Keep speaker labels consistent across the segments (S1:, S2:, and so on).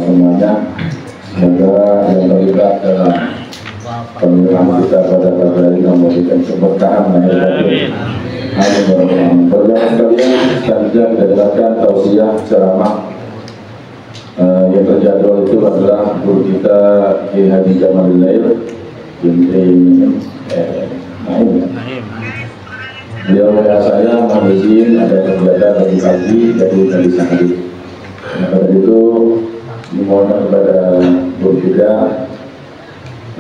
S1: semuanya, semoga yang terlibat dalam pemilihan kita pada hari ini memberikan keberkahan lahir batin. Amin. Perjalanan kalian selanjutnya kita jelaskan tausiah ceramah yang terjadwal itu adalah guru kita Kiai Haji Jamalil Lail binti Naim. Beliau melihat saya mohon izin ada kegiatan dari pagi jadi tadi sehari. Pada itu dimohon kepada guru kita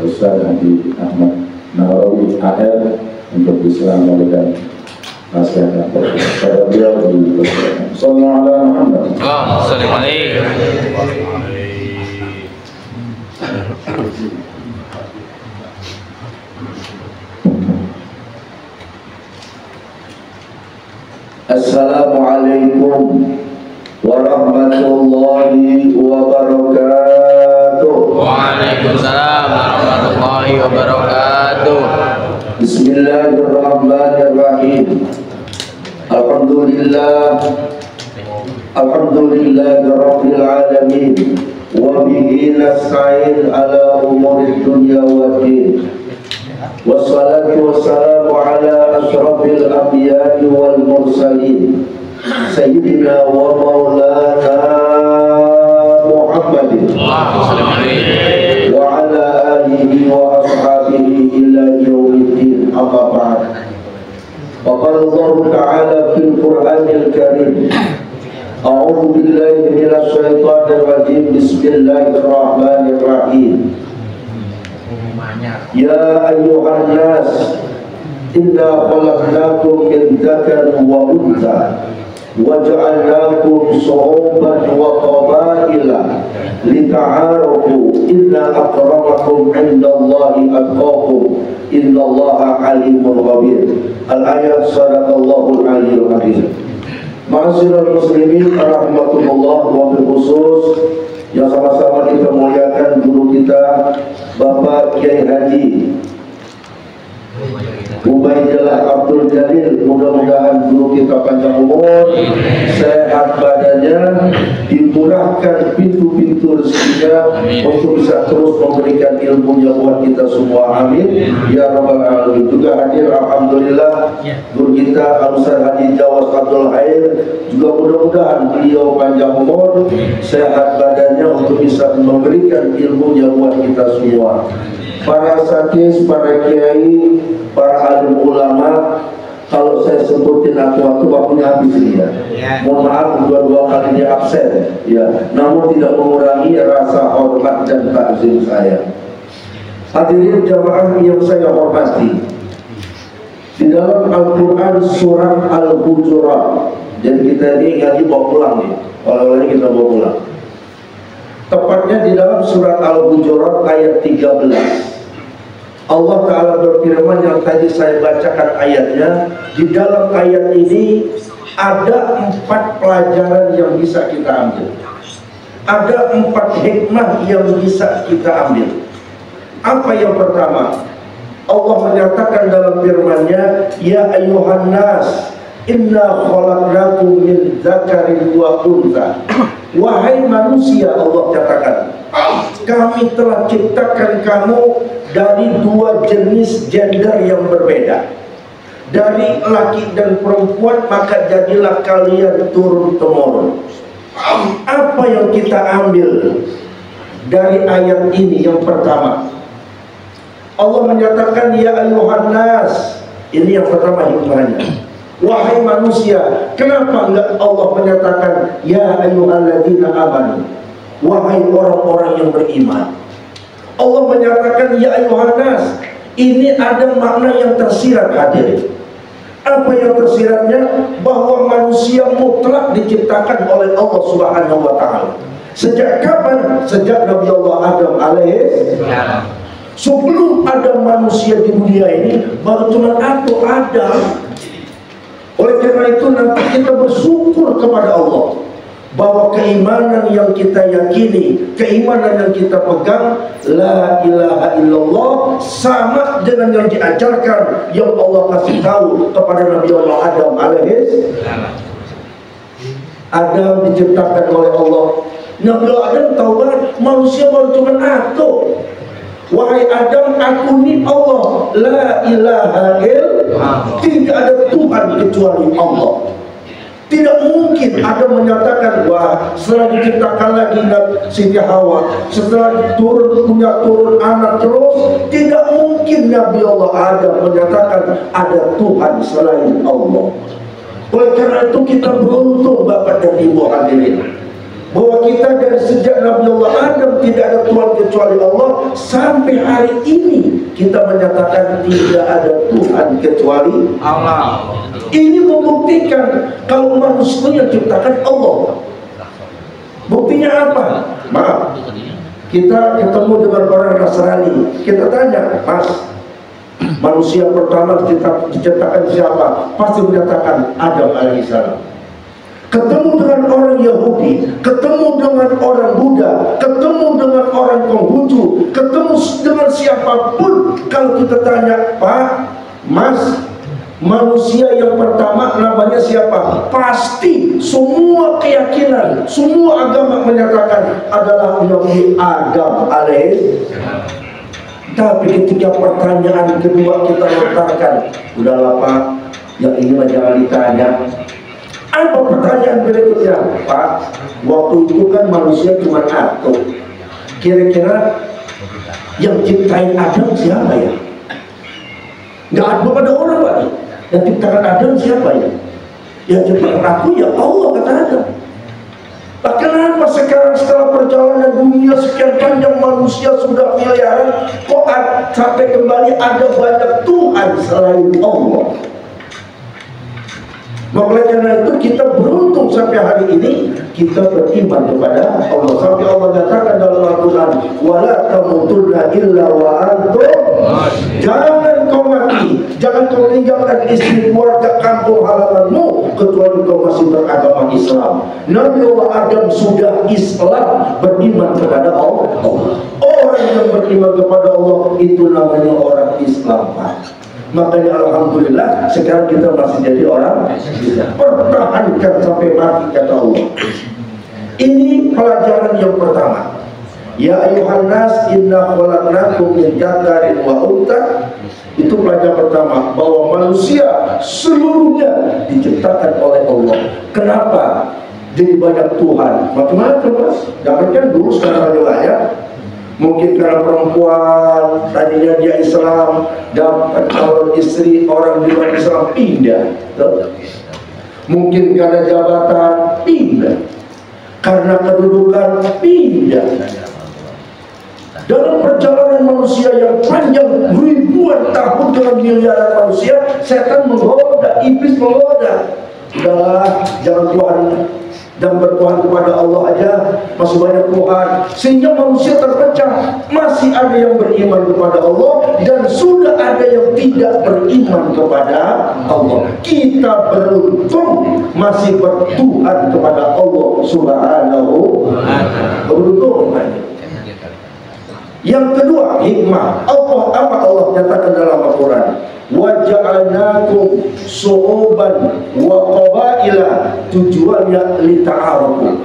S1: Ustaz Haji Ahmad Nahrawi AR untuk bisa memberikan nasihat kepada beliau di Sallallahu alaihi Muhammad.
S2: Sallallahu alaihi.
S3: Assalamualaikum warahmatullahi wabarakatuh.
S2: Waalaikumsalam warahmatullahi wabarakatuh.
S3: Bismillahirrahmanirrahim. Alhamdulillahirabbil alamin wa bihi nasta'in ala umuri dunya waddin. Wassalatu wassalamu ala asyrafil anbiya'i wal mursalin Sayyidina wa maulana Muhammadin wa ala alihi wa ashabihi ila yaumiddin, amma ba'd. Wa qala Allah ta'ala fil Qur'anil Karim, a'udzu billahi minasy syaithanir rajim, bismillahirrahmanirrahim. Ya ayyuhan nas, inna khalaqnakum min dzakarin wa untha wa ja'alnakum shu'uban wa qabaila lita'arafu, inna akramakum 'indallahi atqakum, innallaha 'alimun khabir. Al-ayat, sadaqallahul aliyyul azim. Ma'asyiral muslimin rahmatullah, wa bil khusus yang sama-sama kita muliakan guru kita Bapak Kiai Haji Ubaidillah Abdul Jalil, mudah-mudahan guru kita panjang umur, sehat badannya, dimurahkan pintu-pintu rezekinya untuk bisa terus memberikan ilmunya buat kita semua, amin ya rabbal alamin. Juga hadir alhamdulillah guru kita Al-Ustaz Haji Jawas Abdul Hair, juga mudah-mudahan beliau panjang umur, sehat badannya untuk bisa memberikan ilmunya buat kita semua. Para sakis, para kiai, para alim ulama, kalau saya sebutin waktunya habis ini ya. Mohon maaf dua kali dia absen ya, namun tidak mengurangi rasa hormat dan takzim saya. Hadirin jamaah yang saya hormati, di dalam Al-Quran surat Al-Hujurat, dan kita ini ngaji bawa pulang nih, oleh-olehnya kita bawa pulang. Tepatnya di dalam surat Al-Hujurat ayat 13. Allah Ta'ala berfirman, yang tadi saya bacakan ayatnya, di dalam ayat ini ada 4 pelajaran yang bisa kita ambil, ada 4 hikmah yang bisa kita ambil. Apa yang pertama? Allah menyatakan dalam firman-Nya, ya ayyuhan nas, inna khalaqnakum min dzakarin wa untha. Wahai manusia, Allah katakan, kami telah ciptakan kamu dari 2 jenis gender yang berbeda, dari laki dan perempuan, maka jadilah kalian turun-temurun. Apa yang kita ambil dari ayat ini? Yang pertama, Allah menyatakan ya ayyuhan nas. Ini yang pertama hikmahnya, wahai manusia. Kenapa enggak Allah menyatakan ya ayyuhalladzina amanu, wahai orang-orang yang beriman? Allah menyatakan ya ayyuhan nas. Ini ada makna yang tersirat, hadirin. Apa yang tersiratnya? Bahwa manusia mutlak diciptakan oleh Allah Subhanahu wa Ta'ala. Sejak kapan? Sejak Nabi Allah Adam alaihissalam. Sebelum ada manusia di dunia ini, baru cuma Adam. Oleh karena itu nanti kita bersyukur kepada Allah bahwa keimanan yang kita yakini, keimanan yang kita pegang, la ilaha illallah, sama dengan yang diajarkan yang Allah kasih tahu kepada Nabi Allah Adam alaihissalam. Adam diciptakan oleh Allah. Nabi Allah Adam tahu banget manusia baru cuma satu. Wahai Adam, aku ni Allah, la ilaha illallah, tidak ada Tuhan kecuali Allah. Tidak mungkin ada menyatakan, wah setelah diciptakan lagi Siti Hawa, setelah turun anak terus, tidak mungkin Nabi Allah Adam menyatakan ada Tuhan selain Allah. Oleh karena itu kita beruntung Bapak dan Ibu hadirin, bahwa kita dari sejak Nabi Allah Adam tidak ada Tuhan kecuali Allah, sampai hari ini kita menyatakan tidak ada Tuhan kecuali Allah. Ini membuktikan kalau manusia yang ciptakan Allah. Buktinya apa? Maaf, kita ketemu dengan orang Nasrani, kita tanya, Mas, manusia pertama diciptakan siapa? Pasti menyatakan Adam alaihissalam. Ketemu dengan orang Yahudi, ketemu dengan orang Buddha, ketemu dengan orang Konghucu, ketemu dengan siapapun, kalau kita tanya, Pak, Mas, manusia yang pertama namanya siapa? Pasti semua keyakinan, semua agama menyatakan adalah Nabi Adam alaihissalam. Tapi ketika pertanyaan kedua kita lontarkan, udahlah Pak, yang ini jangan ditanya. Apa pertanyaan berikutnya? Pak, waktu itu kan manusia cuma satu. Kira-kira yang ciptain Adam siapa ya? Nggak ada orang Pak. Yang ciptakan Adam siapa ya? Yang ciptakan aku ya Allah, kata Adam. Nah, kenapa sekarang setelah perjalanan dunia sekian panjang, manusia sudah miliaran, kok sampai kembali ada banyak Tuhan selain Allah? Maka karena itu kita beruntung sampai hari ini kita beriman kepada Allah. Sampai Allah katakan dalam Al-Quran, wala tamutunna illa wa antum, jangan kau mati, jangan kau tinggalkan istri, keluarga, kampung halamanmu kecuali kau masih beragama Islam. Nabi Allah Adam sudah Islam, beriman kepada Allah. Orang yang beriman kepada Allah itu namanya orang Islam, Pak. Makanya alhamdulillah sekarang kita masih jadi orang Islam. Pertahankan sampai mati, kata Allah. Ini pelajaran yang pertama. Ya ayuhan nas inna khalaqnakum min dzakarin wa untha. Itu pelajaran pertama, bahwa manusia seluruhnya diciptakan oleh Allah. Kenapa? Jadi banyak Tuhan. Macam-macam Mas. Jangan dulu sekarang banyak. Mungkin karena perempuan tadinya dia Islam, dapat calon istri orang di luar Islam, pindah. Mungkin karena jabatan, pindah. Karena kedudukan, pindah. Dalam perjalanan manusia yang panjang ribuan tahun dengan miliaran manusia, setan menggoda, iblis menggoda. Udahlah, jangan Tuhan dan bertuhan kepada Allah aja, masih banyak Tuhan, sehingga manusia terpecah. Masih ada yang beriman kepada Allah dan sudah ada yang tidak beriman kepada Allah. Kita beruntung masih bertuhan kepada Allah Subhanahu wa Ta'ala. Beruntung. Yang kedua, hikmah. Apa Allah nyatakan dalam Al-Quran? Wa ja'alnakum syu'uban wa qabaila, tujuannya lita'arafu.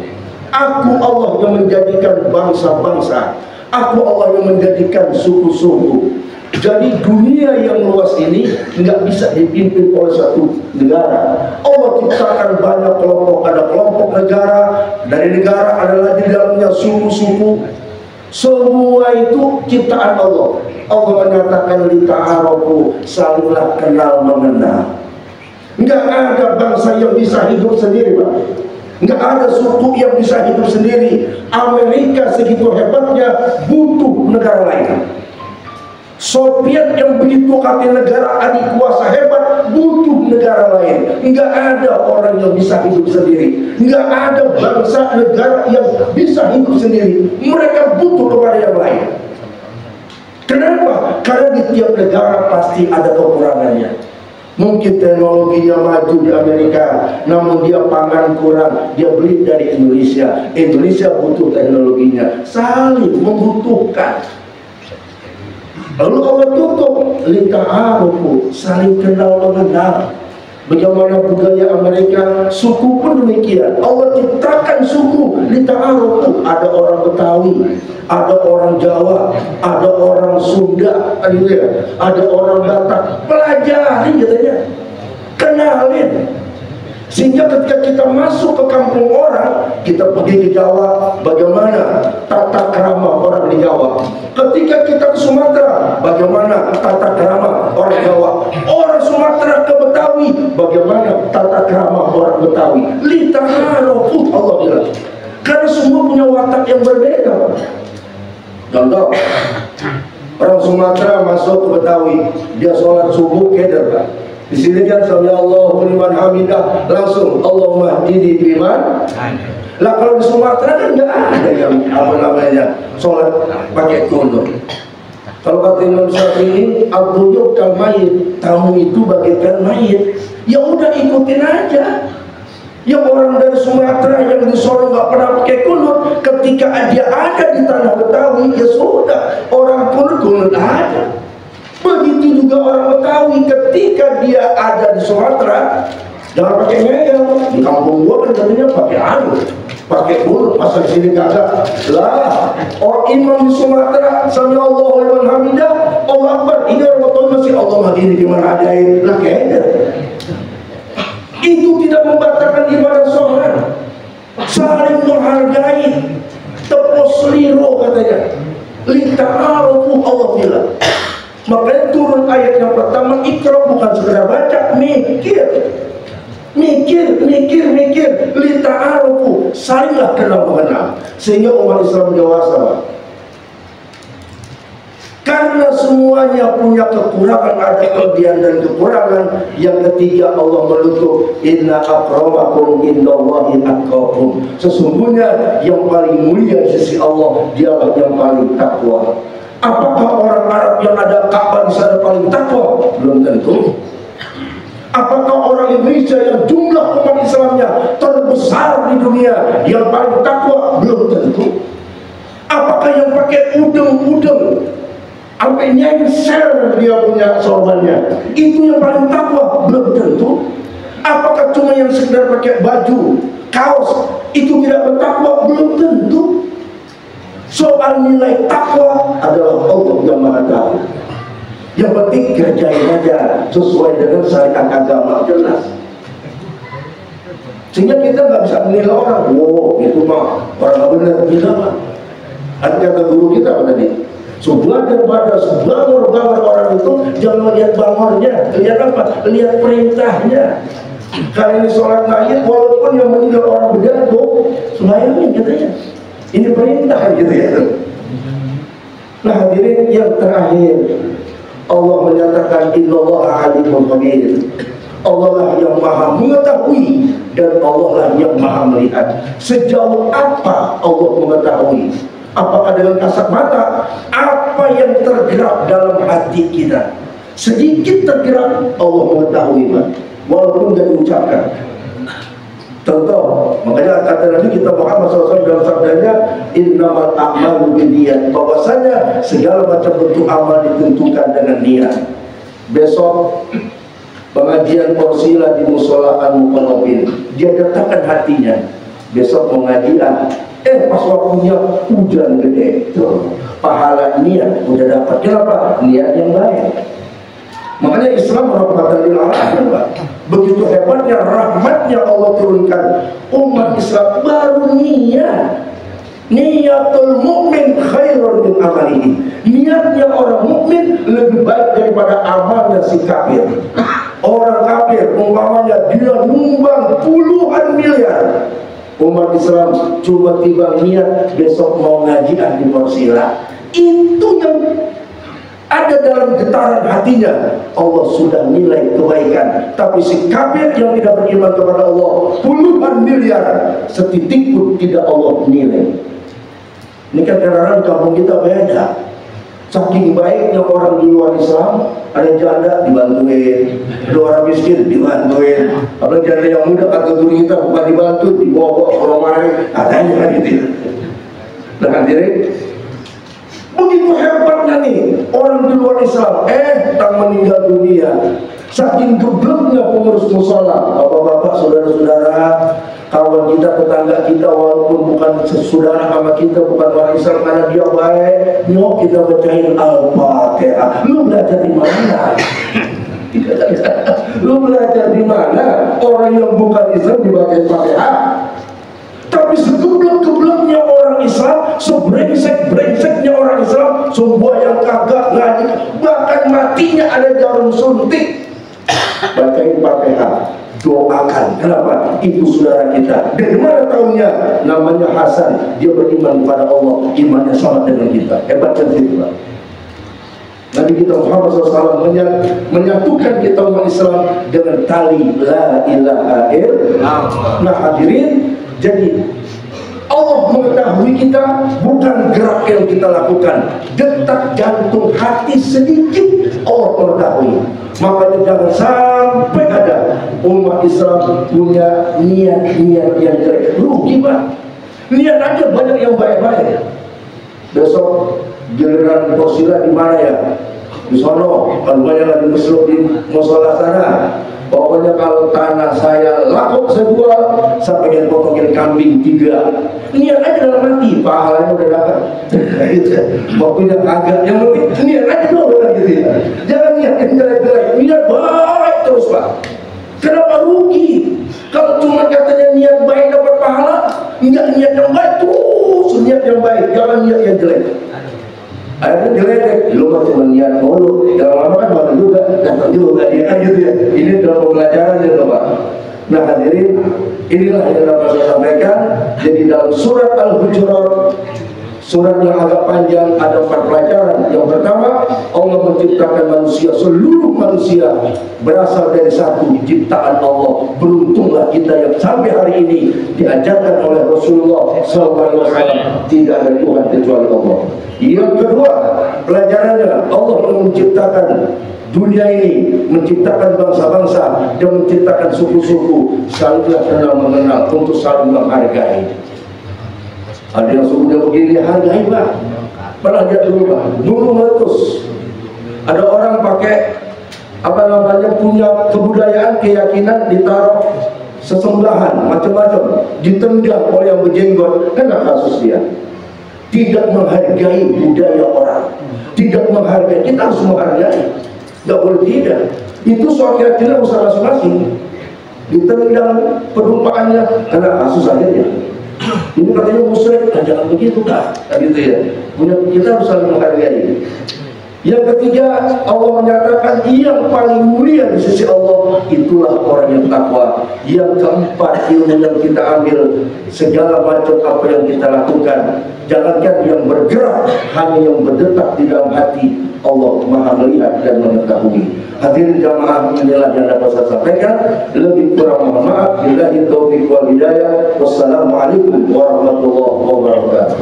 S3: Aku Allah yang menjadikan bangsa-bangsa, aku Allah yang menjadikan suku-suku. Jadi dunia yang luas ini nggak bisa dipimpin oleh satu negara. Allah ciptakan banyak kelompok, ada kelompok negara, dari negara ada lagi di dalamnya suku-suku. Semua itu ciptaan Allah. Allah menyatakan lita'arafu, salinglah kenal mengenal. Enggak ada bangsa yang bisa hidup sendiri, Pak. Enggak ada suku yang bisa hidup sendiri. Amerika segitu hebatnya butuh negara lain. Soviet yang begitu kata negara adik kuasa hebat butuh negara lain. Nggak ada orang yang bisa hidup sendiri. Nggak ada bangsa negara yang bisa hidup sendiri. Mereka butuh kepada yang lain. Kenapa? Karena di tiap negara pasti ada kekurangannya. Mungkin teknologinya maju di Amerika, namun dia pangan kurang, dia beli dari Indonesia. Indonesia butuh teknologinya, saling membutuhkan. Lalu Allah tutup lita'arufu, saling kenal mengenal. Bagaimana budaya Amerika, suku pun demikian. Allah ciptakan suku lita'arufu. Ada orang Betawi, ada orang Jawa, ada orang Sunda, ada orang Batak. Pelajari katanya, kenalin. Sehingga ketika kita masuk ke kampung orang, kita pergi ke Jawa, bagaimana tata krama orang di Jawa. Ketika kita ke Sumatera, bagaimana tata krama orang Jawa. Orang Sumatera ke Betawi, bagaimana tata krama orang Betawi. Lita'arufu, Allah bilang. Karena semua punya watak yang berbeda. Contoh, orang Sumatera masuk ke Betawi, dia sholat subuh keder. Di sini kan Allahu liman hamidah, langsung Allahumma hdini biman. Lah kalau di Sumatera kan nggak ada yang apa namanya sholat pakai kunut. Kalau kata Imam Syafi'i, al-duyuk kal mayit, tamu itu bagaikan mayit. Ya udah ikutin aja. Yang orang dari Sumatera yang di Solo nggak pernah pakai kunut, ketika dia ada di tanah Betawi, ya sudah, orang kunut aja. Begitu juga orang Betawi ketika dia ada di Sumatera, jangan pakai ngeyel. Di kampung gua kan katanya pakai anu, pakai kunut, masa di sini kagak. Lah, orang imam di Sumatera, Samiallahu liman hamidah, Allah Akbar. Ini orang Betawi masih Allah magini gimana adain. Lah kayaknya itu tidak membatalkan ibadah sholat. Saling menghargai, tepos liro katanya. Lita'arufu, Allah bilang. Makanya turun ayat yang pertama, Iqra, bukan sekedar baca, mikir. Lita'arufu, salinglah kenal mengenal. Sehingga umat Islam dewasa. Karena semuanya punya kekurangan, ada kelebihan dan kekurangan. Yang ketiga, Allah menutup, inna akramakum indallahi atqakum. Sesungguhnya yang paling mulia di sisi Allah, dialah yang paling takwa. Apakah orang Arab yang ada Ka'bah di sana paling takwa? Belum tentu. Apakah orang Indonesia yang jumlah umat Islamnya terbesar di dunia yang paling takwa? Belum tentu. Apakah yang pakai udeng-udeng sampai nyengsel dia punya sorbannya itu yang paling takwa? Belum tentu. Apakah cuma yang sekedar pakai baju, kaos itu tidak bertakwa? Belum tentu. Soal nilai takwa adalah Allah yang Maha Tahu. Yang penting kerjain aja sesuai dengan syariat agama jelas. Sehingga kita nggak bisa menilai orang, wow itu mah orang benar bilang. Ada kata guru kita tadi, sebuah daripada sebangun orang itu jangan lihat bangornya, lihat apa? Lihat perintahnya. Kali ini sholat naik, walaupun yang meninggal orang berjago, selayangin katanya. Ini perintah gitu ya. Nah hadirin yang terakhir, Allah menyatakan innallaha alimul khabir. Allah lah yang maha mengetahui dan Allah lah yang maha melihat. Sejauh apa Allah mengetahui? Apakah dengan kasat mata? Apa yang tergerak dalam hati kita? Sedikit tergerak, Allah mengetahui, Pak. Walaupun tidak diucapkan. Contoh, makanya kata Nabi kita Muhammad SAW dalam sabdanya, innamal a'malu binniyat, bahwasanya segala macam bentuk amal ditentukan dengan niat. Besok pengajian Porsila di Musola Al-Muqarrabin, dia datangkan hatinya. Besok mau ngaji pas waktunya hujan gede, tuh pahala niat udah dapat. Kenapa? Niat yang baik. Makanya Islam rahmatan lil alamin, Pak. Begitu hebatnya rahmatnya Allah turunkan, umat Islam baru niat. Niatul mukmin khairun min amalihi. Niatnya orang mukmin lebih baik daripada amalnya si kafir. Orang kafir umpamanya dia nyumbang puluhan miliar, umat Islam cuma tiba niat besok mau ngaji di Porsila. Itu yang ada dalam getaran hatinya, Allah sudah nilai kebaikan. Tapi si kafir yang tidak beriman kepada Allah, puluhan miliar, setitik pun tidak Allah nilai. Ini kan kadang-kadang kampung kita beda. Saking baiknya orang di luar Islam, ada janda dibantuin, ada orang miskin dibantuin, ada janda yang muda kategori kita bukan dibantu, dibawa ke rumah, adanya gitu. Nah hadirin, begitu hebatnya nih orang di luar Islam, tak meninggal dunia. Saking gebleknya pengurus musola, bapak-bapak, saudara-saudara, kawan kita, tetangga kita, walaupun bukan saudara sama kita, bukan orang Islam, karena dia baik, nyok kita bacain Al-Fatihah. Lu belajar di mana? Lu belajar di mana? Orang yang bukan Islam dibacain Fatihah. Tapi segeblek-gebleknya orang Islam, sebrengsek-brengseknya orang Islam, semua yang kagak ngaji, bahkan matinya ada jarum suntik, bacain Fatihah, doakan. Kenapa? Itu saudara kita. Dari mana tahunya? Namanya Hasan, dia beriman kepada Allah, imannya sama dengan kita. Hebat kan itu, Pak? Nabi kita Muhammad SAW menyatukan kita umat Islam dengan tali la ilaha illallah. Nah hadirin, jadi Allah mengetahui kita bukan gerak yang kita lakukan, detak jantung hati sedikit Allah mengetahui. Makanya jangan sampai ada umat Islam punya niat-niat yang jelek. Rugi, Pak. Niat aja banyak yang baik-baik. Besok giliran posila di mana ya? Di sono, kalau banyak lagi mesra di musola sana. Pokoknya kalau tanah saya laku saya jual, saya pengen potongin kambing 3. Niat aja dalam hati, pahalanya udah dapat. Waktunya kagak, yang penting niat aja dulu gitu ya. Jangan niat yang jelek-jelek, niat baik terus, Pak. Kenapa rugi? Kalau cuma katanya niat baik dapat pahala, enggak niat yang baik terus niat yang baik, jangan niat yang jelek. Akhirnya diledek, lu mah cuma niat mulu, yang lama kan baru juga, datang juga dia kan gitu ya. Ini adalah pembelajaran ya Pak. Nah hadirin, inilah yang dapat saya sampaikan. Jadi dalam surat Al-Hujurat, surat yang agak panjang, ada 4 pelajaran. Yang pertama, Allah menciptakan manusia, seluruh manusia berasal dari satu ciptaan Allah. Beruntunglah kita yang sampai hari ini diajarkan oleh Rasulullah SAW, tidak ada Tuhan kecuali Allah. Yang kedua, pelajarannya Allah menciptakan dunia ini, menciptakan bangsa-bangsa dan menciptakan suku-suku, salinglah kenal mengenal untuk saling menghargai. Ada yang sukunya begini, hargai Pak. Pernah lihat dulu Pak, dulu meletus. Ada orang pakai apa namanya, punya kebudayaan, keyakinan, ditaruh sesembelahan macam-macam, ditendang oleh yang berjenggot, kena kasus dia. Tidak menghargai budaya orang, tidak menghargai. Kita harus menghargai, nggak boleh tidak. Itu soal keyakinan usaha masing-masing. Ditendang penumpaannya karena kasus akhirnya. Ini katanya musyrik, jangan begitu Kak, gitu ya. Kita harus saling menghargai. Yang ketiga, Allah menyatakan yang paling mulia di sisi Allah itulah orang yang takwa. Yang keempat, ilmu yang kita ambil, segala macam apa yang kita lakukan, jangankan yang bergerak, hanya yang berdetak di dalam hati, Allah Maha melihat dan mengetahui. Hadirin jamaah, inilah yang dapat saya sampaikan. Lebih kurang mohon maaf. Billahi taufiq wal hidayah. Wassalamualaikum warahmatullahi wabarakatuh.